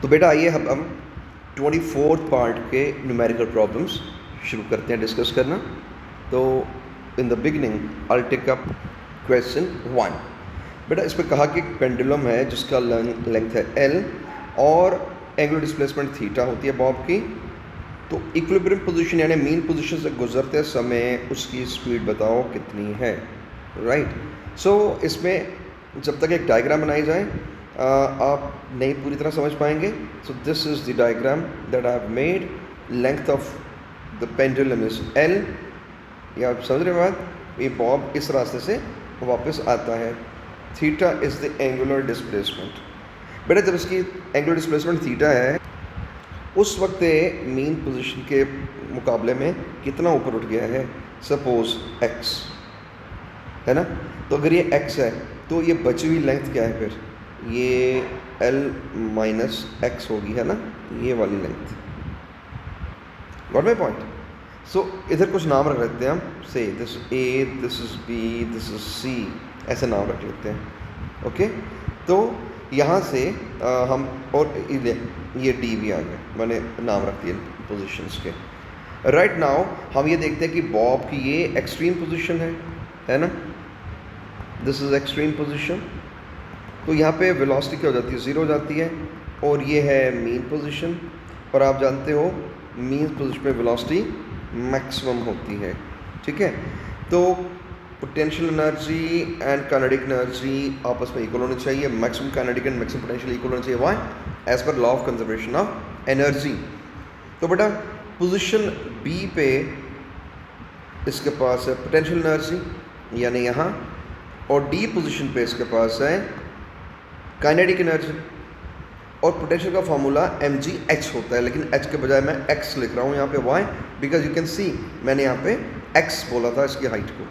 तो बेटा आइए हम 24th पार्ट के न्यूमेरिकल प्रॉब्लम्स शुरू करते हैं डिस्कस करना। तो in the beginning I take up question 1। बेटा इस पर कहा कि पेंडुलम है जिसका लेंथ है L और एंगुलर डिस्प्लेसमेंट थीटा होती है बॉब की। तो इक्विलिब्रियम पोजीशन यानी मीन पोजीशन से गुजरते समय उसकी स्पीड बताओ कितनी है। राइट। सो इसमें जब तक एक डायग्राम बनाई जाए आप नहीं पूरी तरह समझ पाएंगे। So this is the diagram that I have made. Length of the pendulum is L। या आप समझ रहे हैं बात, ये बॉब इस रास्ते से वापस आता है। Theta is the angular displacement. बेटा जब इसकी एंगुलर डिस्प्लेसमेंट थीटा है उस वक्त मीन पोजीशन के मुकाबले में कितना ऊपर उठ गया है। सपोज x है ना, तो अगर ये x है तो ये बची हुई लेंथ क्या है, फिर ये L माइनस एक्स होगी, है ना, ये वाली length. Got my point. So इधर कुछ नाम रख लेते हैं हम, say this A, this is B, this is C, ऐसे नाम रख लेते हैं। ओके तो यहाँ से हम और ये D भी आ गया, मैंने नाम रख दिए पोजीशंस के। राइट नाउ हम ये देखते हैं कि बॉब की ये एक्सट्रीम पोजीशन है ना, दिस इज एक्सट्रीम पोजीशन। तो यहाँ पे वेलोसिटी क्या हो जाती है, ज़ीरो हो जाती है। और ये है मीन पोजीशन, और आप जानते हो मीन पोजीशन पे वेलोसिटी मैक्सिमम होती है। ठीक है, तो potential energy and kinetic energy आपस में इक्वल होनी चाहिए। Maximum kinetic and maximum potential equal होना चाहिए। Why? As per law of conservation of energy. तो बेटा पोजीशन बी पे इसके पास है पोटेंशियल एनर्जी यानी यहाँ, और डी पोजीशन पे इसके पास है काइनेटिक एनर्जी। और पोटेंशियल का फार्मूला mgh होता है, लेकिन h के बजाय मैं x लिख रहा हूँ यहाँ पे। Why? Because you can see मैंने यहाँ पे x बोला था इसकी हाइट को,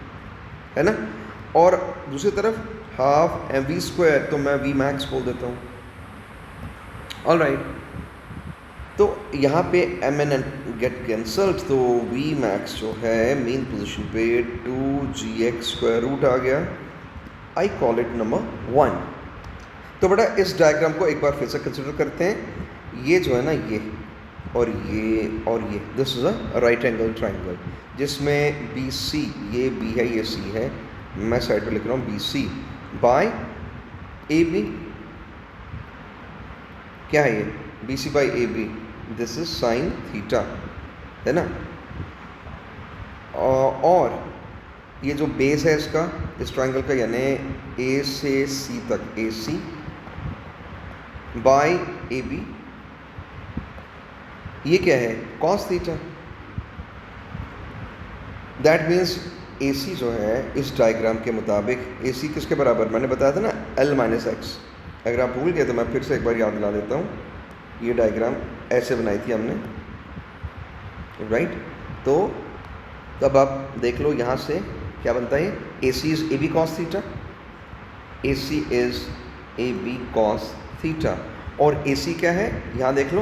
है ना। और दूसरी तरफ हाफ mv स्क्वायर, तो मैं v मैक्स बोल देता हूँ। ऑल राइट, तो यहाँ पे mn गेट कैंसल्ड, तो v मैक्स जो है मेन पोजीशन पे 2gx स्क्वायर रूट आ गया। I call it number 1। तो बेटा इस डायग्राम को एक बार फिर से कंसिडर करते हैं। ये जो है ना, ये और ये this is a right angle triangle जिसमें BC, ये B है, ये C है, मैं साइड पे लिख रहा हूँ BC बाय AB। क्या है ये? BC by AB, this is sine theta, है ना। और ये जो बेस है इसका, इस ट्राइंगल का, यानी A से C तक AC बाय AB, ये क्या है? Cos theta. That means AC जो है इस डायग्राम के मुताबिक AC किसके बराबर, मैंने बताया था ना L माइनस एक्स। अगर आप भूल गए तो मैं फिर से एक बार याद दिला देता हूँ। ये डायग्राम ऐसे बनाई थी हमने, राइट। तो तब आप देख लो यहाँ से क्या बनता है। AC is AB cos theta, AC is AB cos theta. और AC क्या है यहाँ देख लो,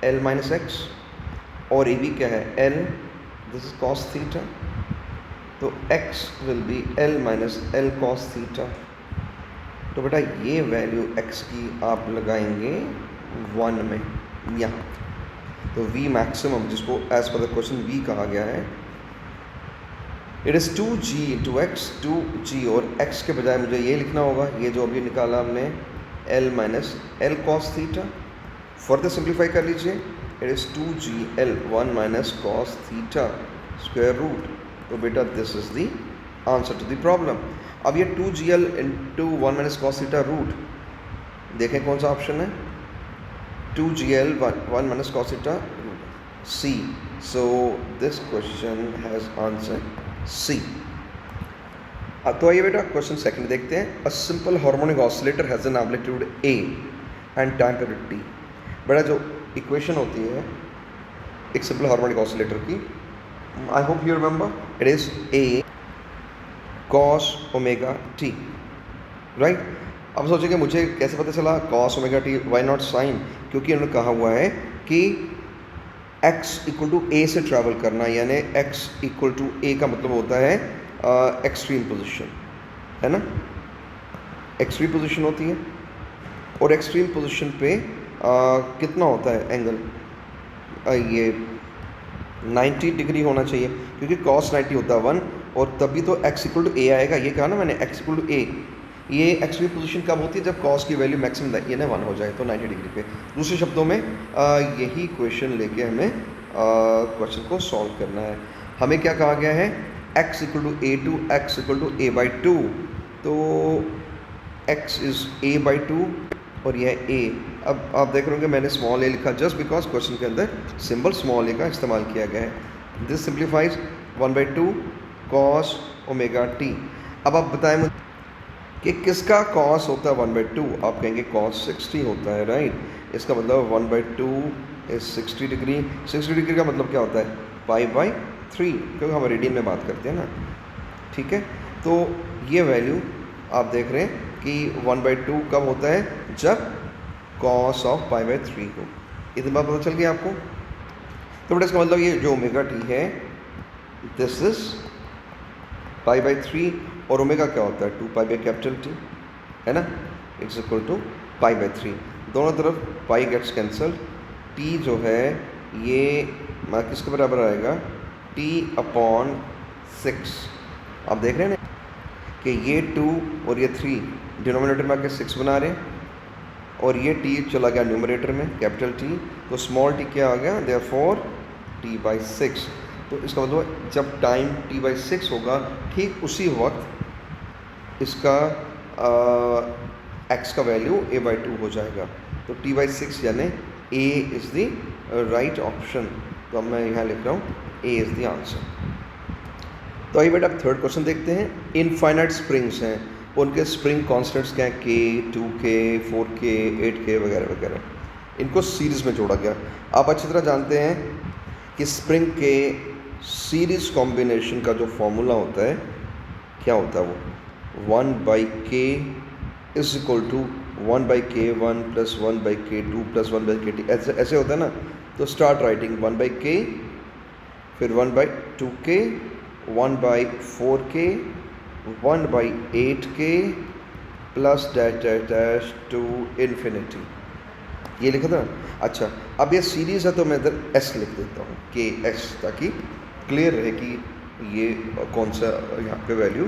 L माइनस एक्स, और AB क्या है L, this is cos theta. तो x will be L minus L cos theta. तो बेटा ये वैल्यू x की आप लगाएंगे 1 में यहाँ। तो V मैक्सिमम, जिसको as per the question V कहा गया है, it is 2g into x, 2g, और x के बजाय मुझे ये लिखना होगा, ये जो अभी निकाला हमने, L minus L cos theta. Further simplify कर लीजिए, it is 2gl 1 minus cos theta square root. तो बेटा this is the answer to the problem. अब ये 2gl into 1 minus cos theta root, देखें कौन सा ऑप्शन है। 2gl 1 minus cos theta root C। So this question has answer C। तो आइए बेटा क्वेश्चन सेकंड देखते हैं। A simple harmonic oscillator has N amplitude A and time period T। बेटा जो इक्वेशन होती है एक सिंपल हार्मोनिक ऑसिलेटर की, I hope you remember, it is A cos omega T, right. अब सोचेंगे मुझे कैसे पता चला cos omega T, why not sine, क्योंकि उन्होंने कहा हुआ है कि x इक्वल टू A से ट्रैवल करना, यानी x इक्वल टू A का मतलब होता है एक्सट्रीम पोजीशन, है ना। एक्सट्रीम पोजीशन होती है, और एक्सट्रीम पोजीशन पे कितना होता है एंगल, ये 90 डिग्री होना चाहिए, क्योंकि cos 90 होता है 1, और तभी तो x इक्वल टू ए आएगा। ये कहा ना मैंने, x इक्वल टू ए। ये x की पोजीशन कब होती है, जब cos की वैल्यू मैक्सिमम ये ना 1 हो जाए, तो 90 डिग्री पे। दूसरे शब्दों में यही क्वेश्चन लेके हमें क्वेश्चन को सॉल्व करना है। हमें क्या कहा गया है, x equal to A two एक्स equal to A by two, तो x is a by two और यह a। अब आप देख रहे होंगे मैंने स्मॉल a लिखा जस्ट बिकॉज क्वेश्चन के अंदर सिंबल स्मॉल a का इस्तेमाल किया गया है। This simplifies 1/2 cos omega t। अब आप बताएं मुझे कि किसका cos होता है 1/2। आप कहेंगे cos 60 होता है, राइट। इसका मतलब 1/2 इज 60 डिग्री। 60 डिग्री का मतलब क्या होता है, π/3, क्योंकि हम रेडियन में बात करते हैं ना, ठीक है। तो ये वैल्यू आप देख रहे हैं कि 1/2 कब होता है, जब cos ऑफ π/3 हो। इतनी बात पता चल गई आपको। तो बेटा इसका मतलब ये जो ओमेगा टी है, दिस इज π/3, और ओमेगा क्या होता है 2π/T, है ना, इट्स इक्वल टू π/3। दोनों तरफ पाई गेट्स कैंसल, टी जो है ये किसके बराबर आएगा, t/6। आप देख रहे हैं ना कि ये 2 और ये 3 डिनोमिनेटर में आके 6 बना रहे हैं, और ये t चला गया न्यूमरेटर में कैपिटल T, तो स्मॉल t क्या आ गया, देयरफॉर t/6। तो इसका मतलब जब टाइम t/6 होगा, ठीक उसी वक्त इसका x का वैल्यू a/2 हो जाएगा। तो t/6 यानी a is the right option. तो अब मैं यहाँ लिख रहा हूँ a इज़ द आंसर। तो आइए बेटा अब थर्ड क्वेश्चन देखते हैं। इनफाइनाइट स्प्रिंग्स हैं, उनके स्प्रिंग कॉन्स्टेंट्स क्या हैं, k, 2k, 4k, 8k वगैरह वगैरह। इनको सीरीज़ में जोड़ा गया। आप अच्छी तरह जानते हैं कि स्प्रिंग के सीरीज़ कॉम्बिनेशन का जो फॉर्मूला होता है, क्या होता है वो, 1/k is equal to 1/k1 plus 1/k2 plus 1/kt, ऐसे होता है ना। तो स्टार्ट राइटिंग 1/k, फिर 1/2k, 1/4k, 1/8k plus dash dash dash to infinity, ये लिखा था। अच्छा, अब ये सीरीज़ है तो मैं इधर s लिख देता हूँ, KS, ताकि क्लियर रहे कि ये कौन सा यहाँ पे वैल्यू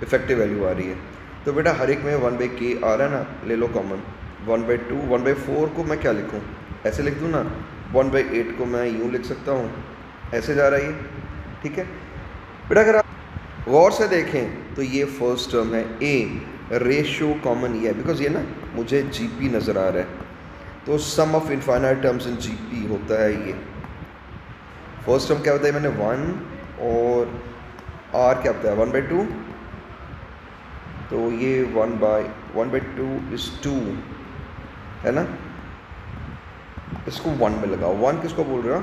इफेक्टिव वैल्यू आ रही है। तो बेटा हर एक में 1/k आ रहा है ना, ले लो कॉमन। 1/2, 1/4 को मैं क्या लिखूँ, ऐसे लिख दूँ ना। 1/8 को मैं यूँ लिख सकता हूँ, ऐसे जा रहा है ये, ठीक है बेटा। अगर आप गौर से देखें तो ये फर्स्ट टर्म है a, रेशियो कॉमन ये है, बिकॉज ये ना मुझे GP नज़र आ रहा है, तो sum of infinite terms in GP होता है ये। फर्स्ट टर्म क्या होता है, मैंने 1, और r क्या होता है 1/2, तो ये 1/2 इज़ 2, है ना। इसको 1 में लगाओ। 1 किसको बोल रहे हो,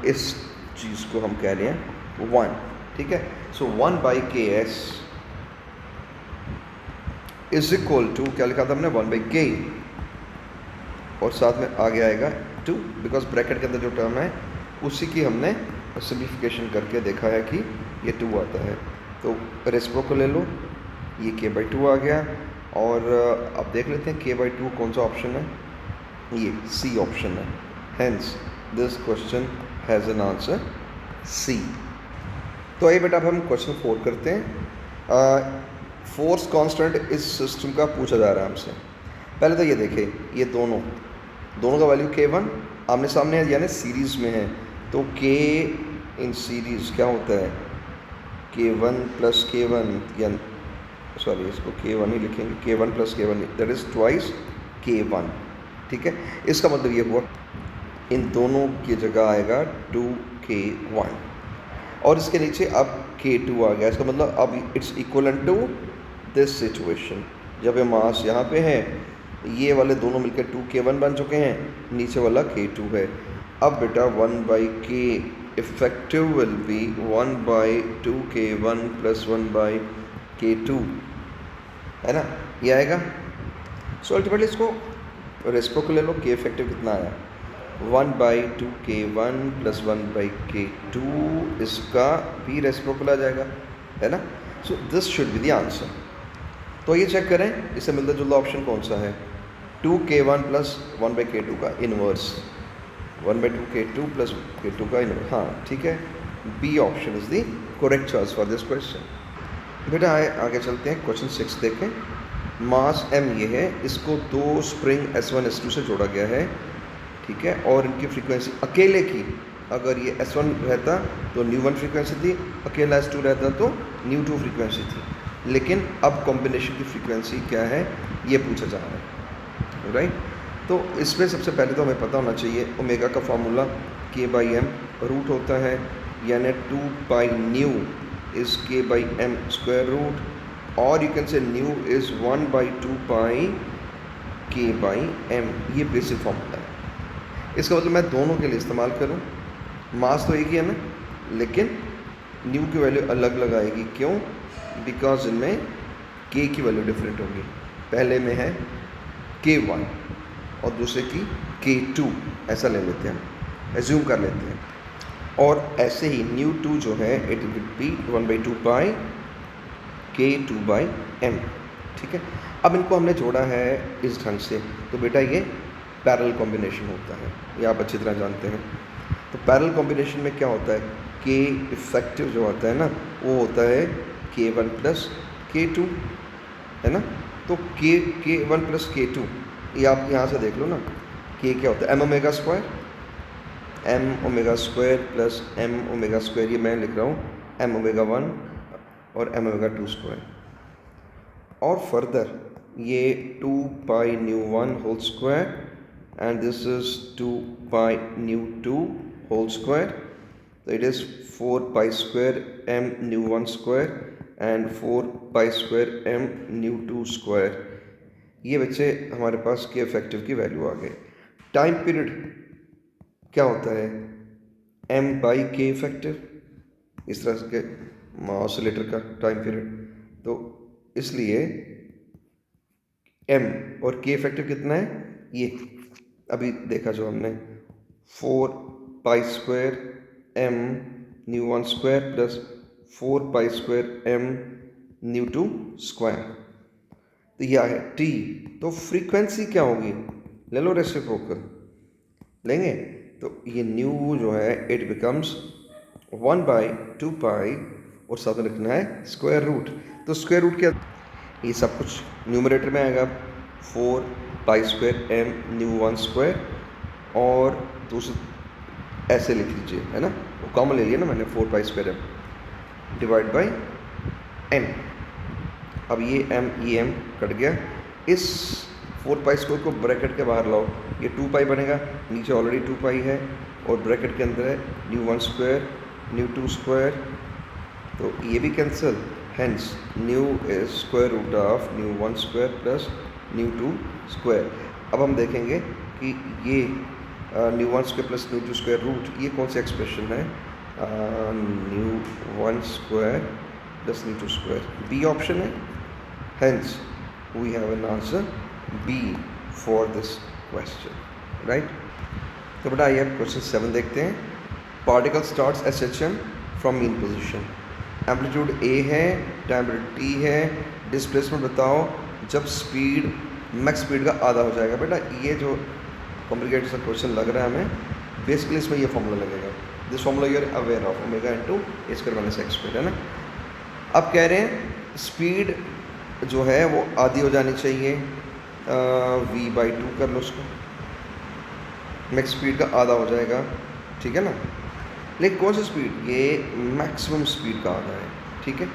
इस चीज़ को हम कह रहे हैं 1, ठीक है। सो 1/ks इज इक्वल टू, क्या लिखा था हमने, 1/k, और साथ में आगे आएगा 2, बिकॉज ब्रैकेट के अंदर जो टर्म है उसी की हमने सिम्प्लिफिकेशन करके देखा है कि ये 2 आता है। तो रेसिप्रोकल ले लो, ये k/2 आ गया। और अब देख लेते हैं k/2 कौन सा ऑप्शन है, ये C ऑप्शन है। Hence this question has an answer C। तो आइए बेटा अब हम क्वेश्चन 4 करते हैं। फोर्स कांस्टेंट इस सिस्टम का पूछा जा रहा है हमसे। पहले तो ये देखिए, ये दोनों का वैल्यू k1 आमने सामने है, यानी सीरीज़ में है। तो k इन सीरीज़ क्या होता है, k1 प्लस k1, या सॉरी इसको k1 ही लिखेंगे, k1 plus k1, that is twice k1, ठीक है। इसका मतलब ये हुआ इन दोनों की जगह आएगा 2k1, और इसके नीचे अब k2 आ गया। इसका मतलब अब it's equivalent to this situation, जब ये मास यहाँ पे है, ये वाले दोनों मिलकर 2k1 बन चुके हैं, नीचे वाला k2 है। अब बेटा 1/k effective will be 1/2k1 plus 1/k2, है ना, ये आएगा। सो अल्टीमेटली इसको रेसिप्रोकल ले लो, k इफेक्टिव कितना आया, 1/2k1 प्लस 1/k2, इसका भी रेसिप्रोकल आ जाएगा, है ना। So this should be the answer. तो ये चेक करें, इससे मिलता जुलता ऑप्शन कौन सा है, 2k1 प्लस 1/k2 का इनवर्स, 1/2k2 प्लस k2 का इनवर्स। हाँ ठीक है, B option is the correct choice for this question. बेटा आगे चलते हैं, क्वेश्चन 6 देखें। मास m ये है, इसको दो स्प्रिंग S1 S2 से जोड़ा गया है, ठीक है, और इनकी फ्रीक्वेंसी अकेले की, अगर ये S1 रहता तो ν1 फ्रीक्वेंसी थी, अकेला S2 रहता तो ν2 फ्रीक्वेंसी थी, लेकिन अब कॉम्बिनेशन की फ्रीक्वेंसी क्या है ये पूछा जा रहा है, राइट। तो इसमें सबसे पहले तो हमें पता होना चाहिए ओमेगा का फार्मूला k/m रूट होता है, यानी 2πν इज़ k/m स्क्वायर रूट, और you can say nu is 1/2π k/m, ये बेसिक फार्मूला है। इसका मतलब मैं दोनों के लिए इस्तेमाल करूं, मास तो एक ही है ना, लेकिन न्यू की वैल्यू अलग अलग आएगी। क्यों? बिकॉज इनमें k की वैल्यू डिफरेंट होगी, पहले में है k1 और दूसरे की k2, ऐसा ले लेते हैं, एज्यूम कर लेते हैं। और ऐसे ही ν2 जो है इट विल बी 1/2π k2/m, ठीक है। अब इनको हमने जोड़ा है इस ढंग से, तो बेटा ये पैरेलल कॉम्बिनेशन होता है, ये आप अच्छी तरह जानते हैं। तो पैरेलल कॉम्बिनेशन में क्या होता है, k इफेक्टिव जो होता है ना वो होता है k1 प्लस k2, है ना। तो k1 प्लस k2, ये आप यहाँ से देख लो ना, k क्या होता है m omega square, m omega square plus m omega square, ये मैं लिख रहा हूँ m ओमेगा 1 और m ओमेगा 2 स्क्वायर, और फर्दर ये 2π∈1 whole square and this is 2π∈2 whole square, तो it is 4π² m∈1 square and 4π² m∈2 square. ये बच्चे हमारे पास के इफेक्टिव की वैल्यू आ गई। टाइम पीरियड क्या होता है, m/k इफेक्टिव, इस तरह के ऑसिलेटर का टाइम पीरियड, तो इसलिए m और k इफेक्टिव कितना है, ये अभी देखा जो हमने 4π² m∈1 square plus 4π² m∈2 square, तो यह है t। तो फ्रीक्वेंसी क्या होगी, ले लो रेसिप्रोकल लेंगे, तो ये न्यू जो है इट बिकम्स 1/2π और साथ में लिखना है स्क्वायर रूट। तो स्क्वायर रूट क्या, ये सब कुछ न्यूमरेटर में आएगा 4π² m∈1 स्क्वायर, और दूसरे ऐसे लिख लीजिए, है ना, वो कॉमन ले लिया ना मैंने, 4π² m डिवाइड बाई n। अब ये m कट गया, इस 4π² को ब्रैकेट के बाहर लाओ, ये 2π बनेगा, नीचे ऑलरेडी 2π है, और ब्रैकेट के अंदर है ν1 स्क्वायर ν2 स्क्वायर, तो ये भी cancel, hence nu is square root of ν1 square plus ν2 square. अब हम देखेंगे कि ये ν1 स्क्वायर प्लस ν2 स्क्वायर रूट, ये कौन सी एक्सप्रेशन है, ν1 square plus ν2 square, B option है, hence we have an answer B for this question, right. तो बेटा आइए क्वेश्चन 7 देखते हैं। Particle starts SHM from mean position, amplitude A है, टाइम पीरियड T है, डिस्प्लेसमेंट बताओ जब स्पीड मैक्स स्पीड का आधा हो जाएगा। बेटा ये जो कॉम्प्लिकेटेड सा क्वेश्चन लग रहा है हमें, बेसिकली इसमें ये फॉर्मूला लगेगा, this formula you are aware of, omega into a²-x², है ना। अब कह रहे हैं स्पीड जो है वो आधी हो जानी चाहिए, v/2 कर लो उसको, मैक्स स्पीड का आधा हो जाएगा, ठीक है ना। लेकिन कौन सी स्पीड, ये मैक्सिमम स्पीड का आधा है, ठीक है,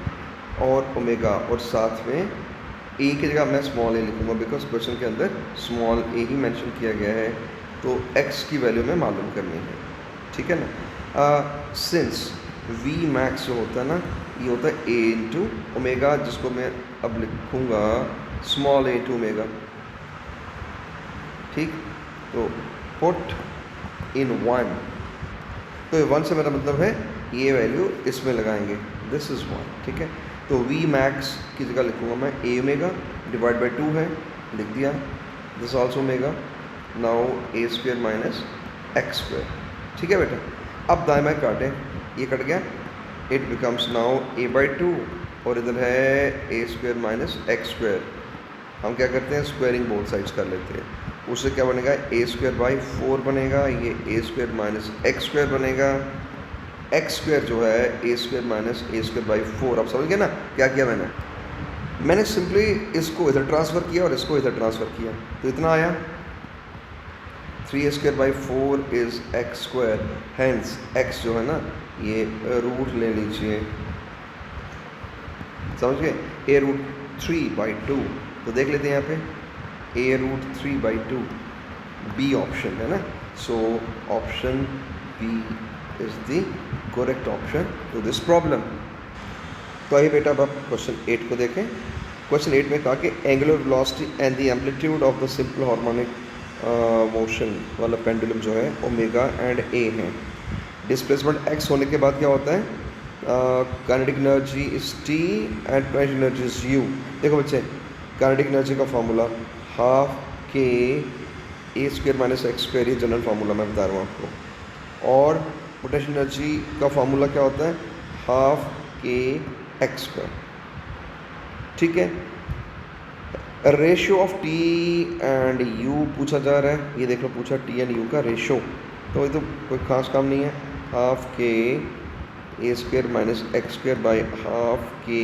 और ओमेगा, और साथ में ए की जगह मैं स्मॉल ए लिखूँगा, बिकॉज क्वेश्चन के अंदर स्मॉल ए ही मेंशन किया गया है, तो एक्स की वैल्यू में मालूम करनी है, ठीक है ना। सिंस वी मैक्स जो होता है ना, ये होता है ए इंटू ओमेगा, जिसको मैं अब लिखूँगा स्मॉल ए इंटू ओमेगा, ठीक। तो पुट इन 1, तो 1 से मेरा मतलब है ये वैल्यू इसमें लगाएंगे, दिस इज़ 1, ठीक है। तो v मैक्स की जगह लिखूँगा मैं a ओमेगा डिवाइड बाई 2 है, लिख दिया, this also omega, now a² - x², ठीक है बेटा। अब दाएं बाएं काटें, ये कट गया, इट बिकम्स नाउ a/2, और इधर है a² - x², हम क्या करते हैं, स्क्वायरिंग बोथ साइड्स कर लेते हैं। उससे क्या बनेगा, ए स्क्वायर बाई 4 बनेगा, ये A square minus X square बनेगा। एक्स स्क्वायर जो है A square minus A square by 4। अब समझ गए ना क्या किया मैंने सिंपली इसको इधर ट्रांसफ़र किया और इसको इधर ट्रांसफ़र किया, तो इतना आया 3 square by 4 is X square. Hence X जो है ना ये रूट ले लीजिए, समझ गए, ए रूट 3/2। तो देख लेते हैं यहाँ पे ए रूट 3/2, बी ऑप्शन है ना। So option B is the correct option to this problem. तो आइए बेटा अब आप क्वेश्चन 8 को देखें। क्वेश्चन 8 में कहा कि angular velocity and the amplitude of the simple harmonic motion वाला पेंडुलम जो है ओमेगा एंड ए है। डिस्प्लेसमेंट एक्स होने के बाद क्या होता है, kinetic energy is T and potential energy is you. देखो बच्चे, काइनेटिक एनर्जी का फार्मूला हाफ के A square minus X square, ये जनरल फार्मूला मैं बता रहा हूँ आपको। और पोटेंशियल एनर्जी का फार्मूला क्या होता है, हाफ के एक्स स्क्वायर, ठीक है। Ratio of T and you पूछा जा रहा है, ये देख लो पूछा टी एंड यू का रेशो, तो ये तो कोई ख़ास काम नहीं है। हाफ के A square minus X square by half के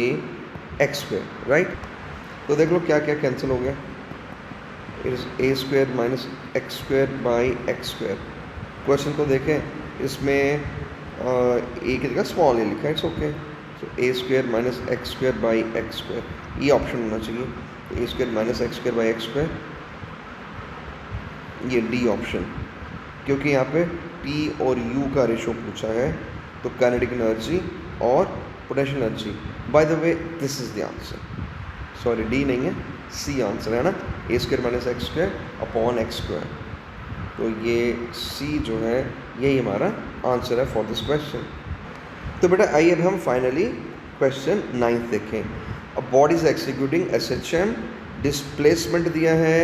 एक्स स्क्वायर, राइट। तो देख लो क्या क्या कैंसिल हो गया, it is A square minus X square by X square. Question को देखें, इसमें ए की जगह स्मॉल ए लिखा है, it's okay. So A square minus X square by X square, ये ऑप्शन होना चाहिए। A square minus X square by X square, ये डी ऑप्शन, क्योंकि यहाँ पे टी और यू का रेशो पूछा है, तो काइनेटिक एनर्जी और potential energy. By the way this is the answer, sorry D नहीं है, सी आंसर है ना, A square minus X square upon X square. तो ये सी जो है यही हमारा आंसर है फॉर दिस क्वेश्चन। तो बेटा आइए अब हम फाइनली क्वेश्चन 9 देखें। अब body is executing SHM, displacement दिया है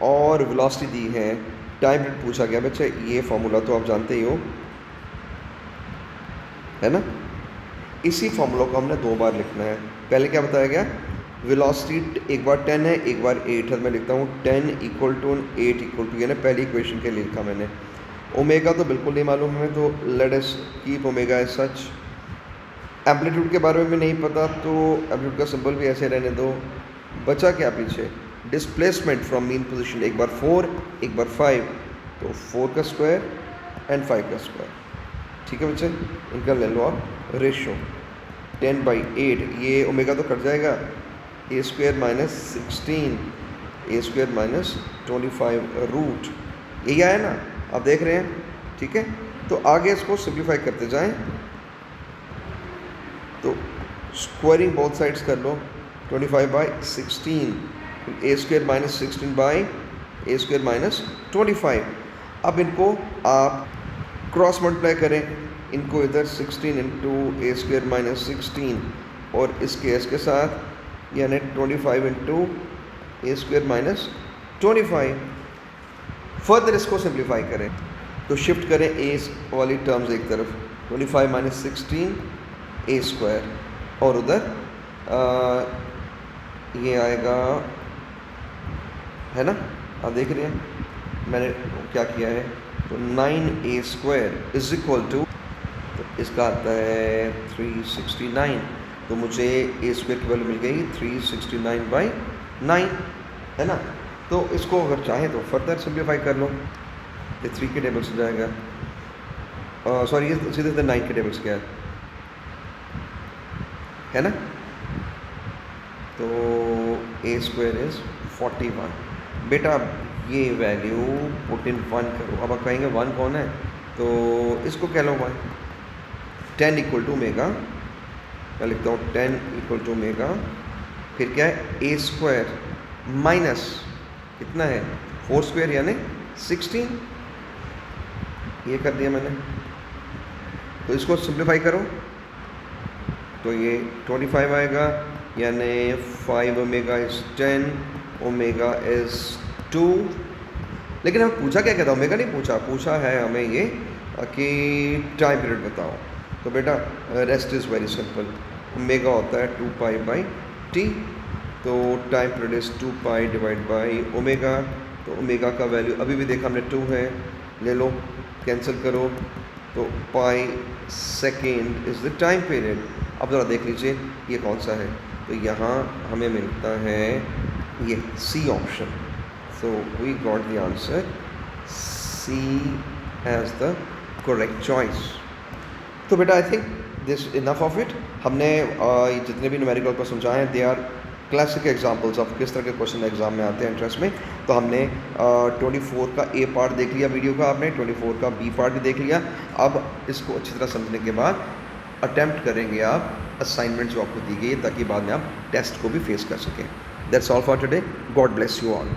और वेलोसिटी दी है, टाइम पीरियड पूछा गया। बच्चा ये फॉर्मूला तो आप जानते ही हो, है ना। इसी फॉर्मूला को हमने 2 बार लिखना है। पहले क्या बताया गया, वेलोसिटी एक बार 10 है, एक बार 8 है। मैं लिखता हूँ 10 इक्वल टू 8 इक्वल टू, यानी पहली इक्वेशन के लिए लिखा मैंने। ओमेगा तो बिल्कुल नहीं मालूम हमें, तो let us keep omega as such. Amplitude के बारे में नहीं पता, तो एम्पलीट्यूड का सिंबल भी ऐसे रहने दो। बचा क्या पीछे, डिस्प्लेसमेंट फ्रॉम मीन पोजीशन, एक बार 4 एक बार 5, तो 4 का स्क्वायर एंड 5 का स्क्वायर, ठीक है बच्चे। इनका ले लो आप रेशो 10/8, ये ओमेगा तो कट जाएगा, ए स्क्वायर माइनस 16 ए स्क्वायर माइनस 25 रूट, यही आया ना, आप देख रहे हैं, ठीक है। तो आगे इसको सिंप्लीफाई करते जाएं, तो स्क्वायरिंग बोथ साइड्स कर लो, 25/16 A square minus 16 by A square minus 25। अब इनको आप क्रॉस मल्टीप्लाई करें, इनको इधर 16 इंटू ए स्क्वायर माइनस 16 और इसके इसके साथ, यानी 25 इंटू ए स्क्वायर माइनस 25। फर्दर इसको सिंप्लीफाई करें, तो शिफ्ट करें ए वाली टर्म्स एक तरफ, 25 माइनस 16 ए स्क्वायर, और उधर ये आएगा, है ना, आप देख रहे हैं मैंने क्या किया है। तो 9 ए स्क्वायर इज इक्वल टू, तो इसका आता है 369, तो मुझे ए स्क्वायर की वैल्यू मिल गई 369/9, है ना। तो इसको अगर चाहें तो फर्दर सिंप्लीफाई कर लो, ये 3 के टेबल से जाएगा, सॉरी ये सीधे 9 के टेबल से गया है ना। तो ए स्क्वायर इज 41। बेटा ये वैल्यू पुट इन 1 करो। अब आप कहेंगे 1 कौन है, तो इसको कह लो 1। 10 इक्वल टू ओमेगा, मैं लिखता हूँ 10 इक्वल टू ओमेगा, फिर क्या है ए स्क्वायर माइनस कितना है 4 स्क्वायर यानी 16, ये कर दिया मैंने। तो इसको सिंप्लीफाई करो, तो ये 25 आएगा, यानी 5 ओमेगा इज 10, ओमेगा इज 2। लेकिन हमें पूछा क्या कहता, ओमेगा नहीं पूछा, पूछा है हमें ये कि टाइम पीरियड बताओ। तो बेटा rest is very simple, omega होता है 2π/t, तो time period is 2 pi divide by omega. तो ओमेगा का वैल्यू अभी भी देखा हमने 2 है, ले लो कैंसिल करो, तो पाई second is the time period. अब ज़रा देख लीजिए ये कौन सा है, तो यहाँ हमें मिलता है ये C option. So we got the answer C as the correct choice. तो बेटा I think this enough of it. हमने जितने भी न्यूमेरिकल को समझाए हैं they are classic examples of किस तरह के क्वेश्चन एग्जाम में आते हैं इंट्रेंस में। तो हमने 24 का ए पार्ट देख लिया वीडियो का, आपने 24 का बी पार्ट भी देख लिया। अब इसको अच्छी तरह समझने के बाद अटेम्प्ट करेंगे आप असाइनमेंट जो आपको दी गई है, ताकि बाद में आप टेस्ट को भी फेस कर सकें। That's all for today. God bless you all.